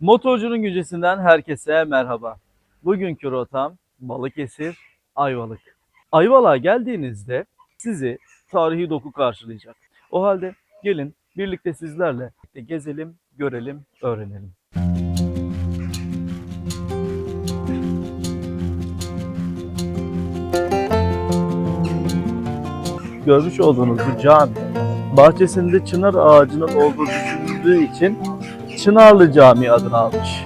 Motorcunun Gücesi'nden herkese merhaba. Bugünkü rotam Balıkesir, Ayvalık. Ayvalık'a geldiğinizde sizi tarihi doku karşılayacak. O halde gelin birlikte sizlerle gezelim, görelim, öğrenelim. Görmüş olduğunuz bu cami, bahçesinde çınar ağacının olduğu düşünüldüğü için Çınarlı Camii adını almış.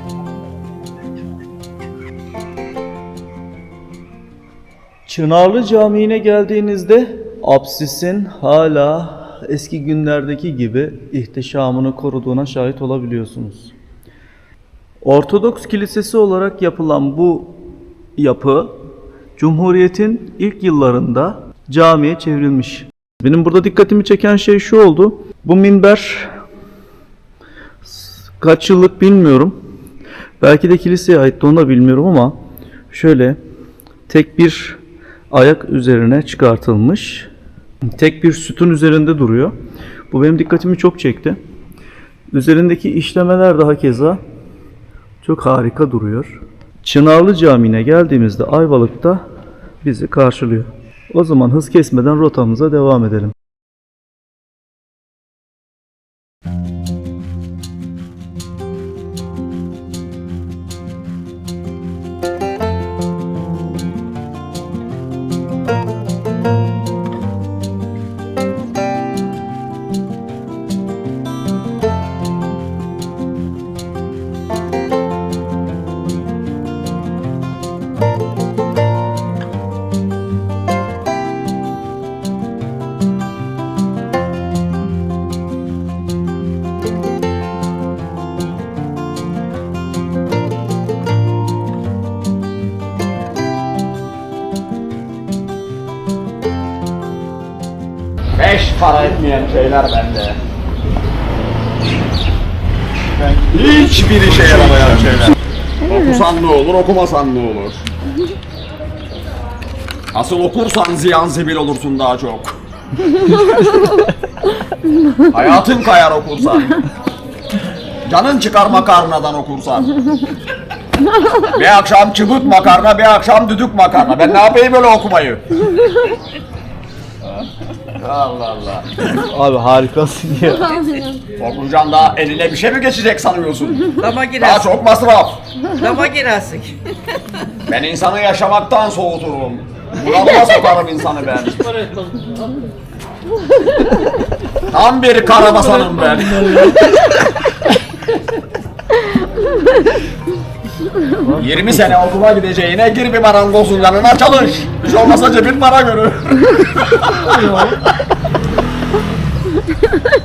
Çınarlı Camii'ne geldiğinizde apsisin hala eski günlerdeki gibi ihtişamını koruduğuna şahit olabiliyorsunuz. Ortodoks kilisesi olarak yapılan bu yapı Cumhuriyet'in ilk yıllarında camiye çevrilmiş. Benim burada dikkatimi çeken şey şu oldu. Bu minber kaç yıllık bilmiyorum. Belki de kiliseye ait, onu da bilmiyorum ama şöyle tek bir ayak üzerine çıkartılmış. Tek bir sütun üzerinde duruyor. Bu benim dikkatimi çok çekti. Üzerindeki işlemeler daha keza çok harika duruyor. Çınarlı Camii'ne geldiğimizde Ayvalık'ta bizi karşılıyor. O zaman hız kesmeden rotamıza devam edelim. Beş para etmeyen şeyler bende. Hiçbir işe yaramayan şeyler. Okusan ne olur, okumasan ne olur. Asıl okursan ziyan zibil olursun daha çok. Hayatın kayar okursan. Canın çıkar makarnadan okursan. Bir akşam çıbık makarna, bir akşam düdük makarna. Ben ne yapayım böyle okumayı? Allah Allah. Abi harikasın ya. Okuyacaksın da eline bir şey mi geçecek sanıyorsun? Lama Daha girersin. çok masraf. Lama girersin. Ben insanı yaşamaktan soğuturum. Bunalıma sokarım insanı ben. Tam bir karabasanım ben. ...20 sene okula gideceğine gir bir marangozun yanına çalış. Hiç olmazsa cebin para görür.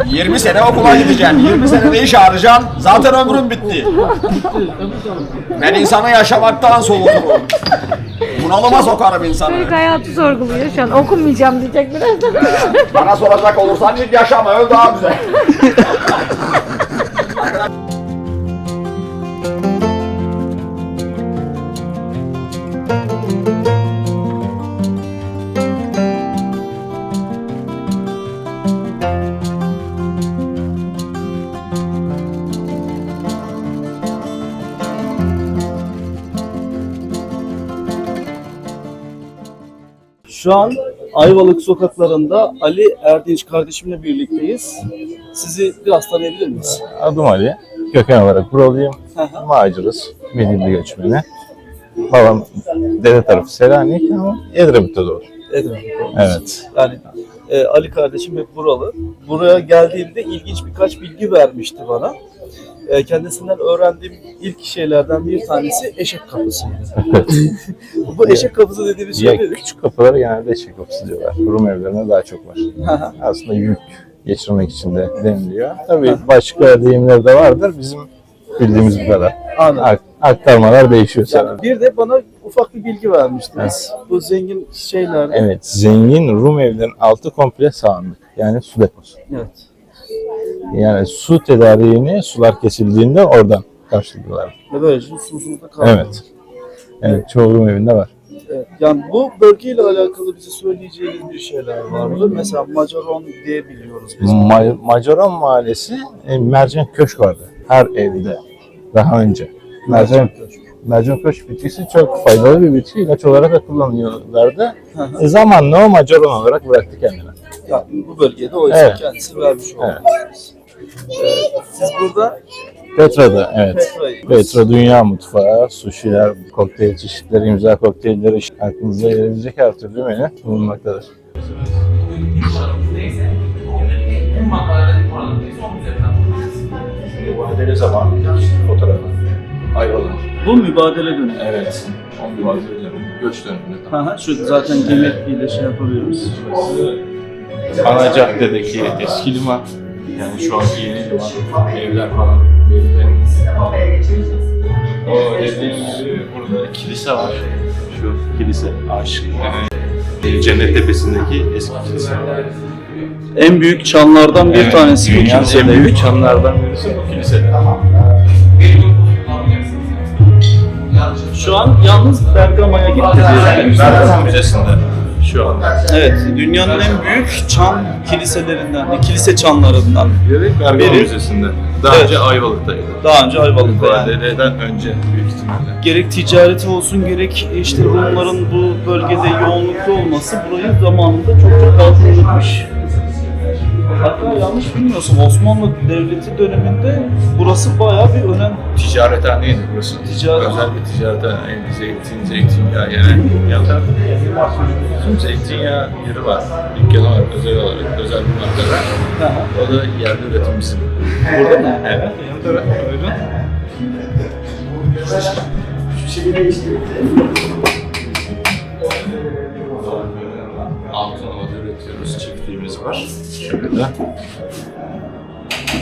20 sene okula gideceksin, 20 sene de iş arayacaksın, zaten ömrün bitti. Ben insanı yaşamaktan soğuturum. Bunalıma sokarım insanı. Çocuk hayatı sorguluyor şu an. Okumayacağım diyecek birazdan. Bana soracak olursan hiç yaşama, öl daha güzel. Şu an Ayvalık sokaklarında Ali Erdinç kardeşimle birlikteyiz. Sizi biraz tanıyabilir miyiz? Adım Ali. Köken olarak buralıyım. Macırız. Midilli göçmeni. Babam dede tarafı Selanik ama Edremit'te doğdu. Evet. Yani Ali kardeşim hep buralı. Buraya geldiğimde ilginç birkaç bilgi vermişti bana. Kendisinden öğrendiğim ilk şeylerden bir tanesi eşek kapısıydı. Bu eşek kapısı dediğimiz şey Ya, nedir? küçük kapılara genelde eşek kapısı diyorlar. Rum evlerine daha çok var. Aslında yük geçirmek için de deniliyor. Tabii başka deyimler de vardır. Bizim bildiğimiz bu kadar. Anladım. Aktarmalar değişiyor sanırım. Yani bir de bana ufak bir bilgi vermiştiniz. Bu zengin şeyler. Evet, zengin Rum evlerin altı komple sağanlık. Yani su deposu. Evet. Yani su tedariğini sular kesildiğinde oradan karşılıyorlar. Ve böylece susuzlukta kalmıyor. Evet. Evet, çoğu Rum evinde var. Evet. Yani bu bölgeyle alakalı bize söyleyeceğiniz bir şeyler var mı? Mesela Macaron diye biliyoruz biz. Macaron Mahallesi mercan köşk vardı her evde. Daha önce. Mercan köşk bitkisi çok faydalı bir bitki. İlaç olarak da kullanıyorlardı. Zamanla o macaron olarak bıraktı kendine. Yani bu bölgede o Evet. kendisi vermiş oldu. Evet. Siz burada Petra'da, evet. Petra'yı- Petra dünya mutfağı, sushi'ler, kokteyl çeşitleri, imza kokteylleri, aklınıza gelebilecek her türlü menü bulunmaktadır. Mübadele zamanı fotoğrafı. Ayvalık. Bu mübadele dönemi. Evet. O mübadele dönemi, göç döneminde. Hı hı, şu zaten gemiyle şey yapabiliyoruz. Ana caddedeki eski liman, yani şu anki yeni liman, evler falan belli. O dediğim gibi burada kilise var. Şu kilise, aşık. Yani Cennet Tepesi'ndeki eski kilise. En büyük çanlardan bir Evet, tanesi bu dünyanın en kilisedeydi. büyük çanlardan birisi bu kilise. Şu an yalnız Bergama'ya gitti. Bergama Müzesi'nde şu anda. Evet, dünyanın en büyük çan kiliselerinden, kilise çanlarından. Bergama Biri- Müzesi'nde. Daha Evet. önce Ayvalık'taydı. Daha önce Ayvalık'ta yani. Mübadeleden önce büyük ihtimalle. Gerek ticareti olsun gerek işte Rumların bu bölgede yoğunlukta olması burayı zamanında çok kalkınmış. Hatta yanlış bilmiyorsam Osmanlı Devleti döneminde burası bayağı bir önem. Ticarethaneydi burası. Ticaret- Özel bir ticarethaneydi. Zeytinyağı yani. Yanlarda tüm zeytinyağı yeri var. Dükkanı var özel olarak, özel bir markada. O da yerli üretimcisi. Burada mı? Evet. Tabii. Buyurun. Altınova'da üretiyoruz. Çiftliğimiz var. Şurada.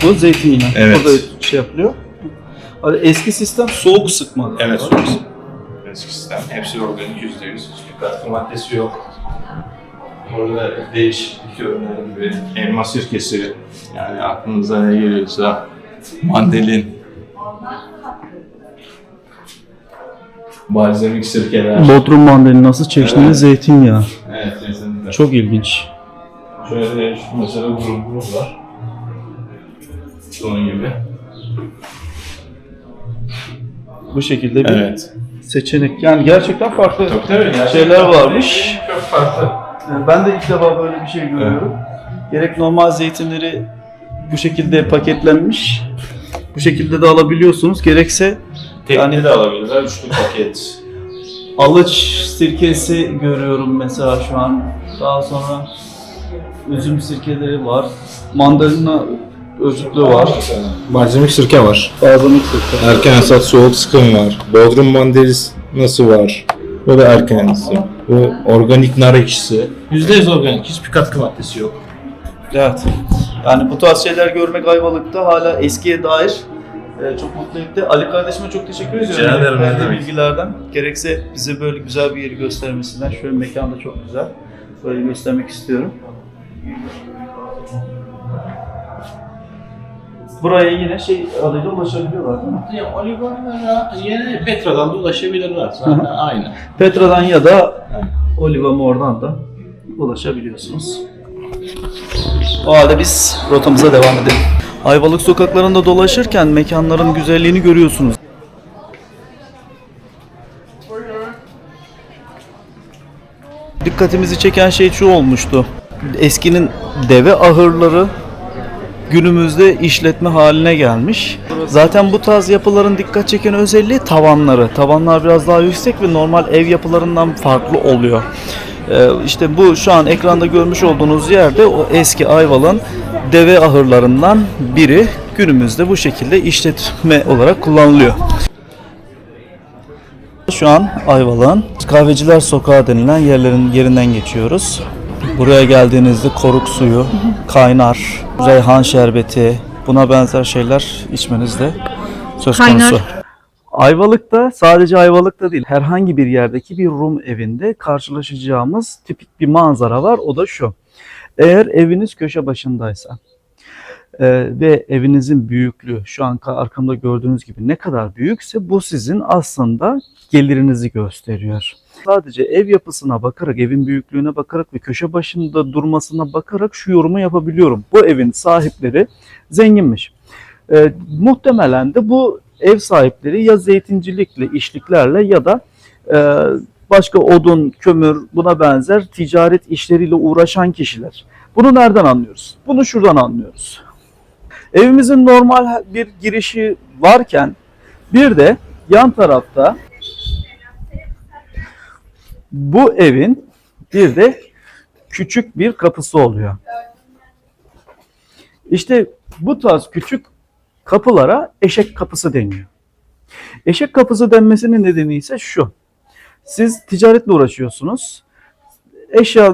Bu zeytinyağı. Evet. Burada şey yapılıyor. Hani eski sistem soğuk sıkma. Evet, sorusu. Eski sistem. Hepsi organik %100. Hiçbir katkı maddesi yok. Burada değişik ürünler gibi elma sirkesi, yani aklınıza ne geliyorsa mandalin, balzamik sirkeler. Bodrum mandalinası çeşnili Evet. zeytinyağı. Evet, kesinlikle. Çok ilginç. Şöyle mesela grup var. Bunun gibi. Bu şekilde bir Evet. seçenek. Yani gerçekten farklı Tabii, şeyler varmış. Çok farklı. Yani ben de ilk defa böyle bir şey görüyorum. Gerek normal zeytinleri bu şekilde paketlenmiş. Bu şekilde de alabiliyorsunuz. Gerekse Tekne de alabilirler, üçlü paket. alıç sirkesi görüyorum mesela şu an. Daha sonra üzüm sirkeleri var. Mandalina özütlü var. Balzamik sirke var. Balzamik sirke. Erken hasat soğuk sıkım var. Bodrum mandalinası var. Bu da erken hasat. Bu organik nar ekşisi. %100 organik, hiçbir katkı maddesi yok. Evet. Yani bu tarz şeyler görmek Ayvalık'ta hala eskiye dair çok mutlu etti. Ali kardeşime çok teşekkür ediyorum. Rica ederim, ne Verdiği demek. bilgilerden. Gerekse bize böyle güzel bir yeri göstermesinden. Şöyle mekan da çok güzel. Böyle göstermek istiyorum. Buraya yine şey adıyla ulaşabiliyorlar değil mi? Ya Olivanlara yine Petra'dan da ulaşabilirler zaten aynı. Petra'dan ya da Oliva Mor'dan da ulaşabiliyorsunuz. O halde biz rotamıza devam edelim. Ayvalık sokaklarında dolaşırken mekanların güzelliğini görüyorsunuz. Dikkatimizi çeken şey şu olmuştu. Eskinin deve ahırları günümüzde işletme haline gelmiş. Zaten bu tarz yapıların dikkat çeken özelliği tavanları. Tavanlar biraz daha yüksek ve normal ev yapılarından farklı oluyor. İşte bu şu an ekranda görmüş olduğunuz yerde o eski Ayvalık'ın deve ahırlarından biri günümüzde bu şekilde işletme olarak kullanılıyor. Şu an Ayvalık'ın Kahveciler Sokağı denilen yerinden geçiyoruz. Buraya geldiğinizde koruk suyu, kaynar, reyhan şerbeti, buna benzer şeyler içmeniz de söz Kaynar. konusu. Ayvalık'ta, sadece Ayvalık'ta değil, herhangi bir yerdeki bir Rum evinde karşılaşacağımız tipik bir manzara var. O da şu: eğer eviniz köşe başındaysa ve evinizin büyüklüğü şu an arkamda gördüğünüz gibi ne kadar büyükse, bu sizin aslında gelirinizi gösteriyor. Sadece ev yapısına bakarak, evin büyüklüğüne bakarak ve köşe başında durmasına bakarak şu yorumu yapabiliyorum: bu evin sahipleri zenginmiş. Muhtemelen de bu ev sahipleri ya zeytincilikle, işliklerle ya da e, başka odun, kömür buna benzer ticaret işleriyle uğraşan kişiler. Bunu nereden anlıyoruz? Bunu şuradan anlıyoruz. Evimizin normal bir girişi varken bir de yan tarafta bu evin bir de küçük bir kapısı oluyor. İşte bu tarz küçük kapılara eşek kapısı deniyor. Eşek kapısı denmesinin nedeni ise şu. Siz ticaretle uğraşıyorsunuz.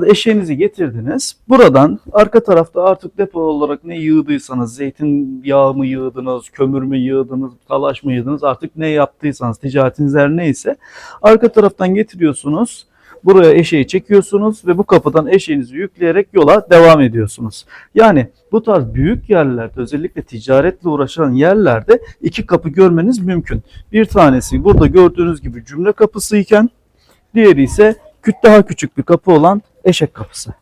Eşeğinizi getirdiniz. Buradan arka tarafta artık depo olarak ne yığdıysanız, zeytin yağı mı yığdınız, kömür mü yığdınız, talaş mı yığdınız, artık ne yaptıysanız, ticaretiniz her neyse arka taraftan getiriyorsunuz. Buraya eşeği çekiyorsunuz ve bu kapıdan eşeğinizi yükleyerek yola devam ediyorsunuz. Yani bu tarz büyük yerlerde, özellikle ticaretle uğraşan yerlerde iki kapı görmeniz mümkün. Bir tanesi burada gördüğünüz gibi cümle kapısı iken diğeri ise daha küçük bir kapı olan eşek kapısı.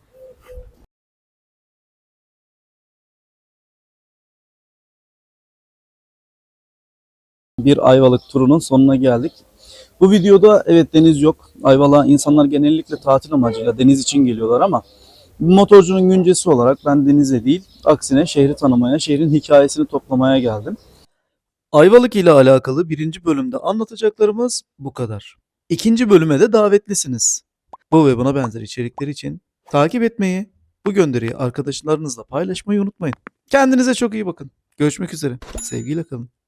Bir Ayvalık turunun sonuna geldik. Bu videoda evet deniz yok. Ayvalık'a insanlar genellikle tatil amacıyla deniz için geliyorlar ama motorcunun güncesi olarak ben denize değil, aksine şehri tanımaya, şehrin hikayesini toplamaya geldim. Ayvalık ile alakalı 1. bölümde anlatacaklarımız bu kadar. 2. bölüme de davetlisiniz. Bu ve buna benzer içerikler için takip etmeyi, bu gönderiyi arkadaşlarınızla paylaşmayı unutmayın. Kendinize çok iyi bakın. Görüşmek üzere. Sevgiyle kalın.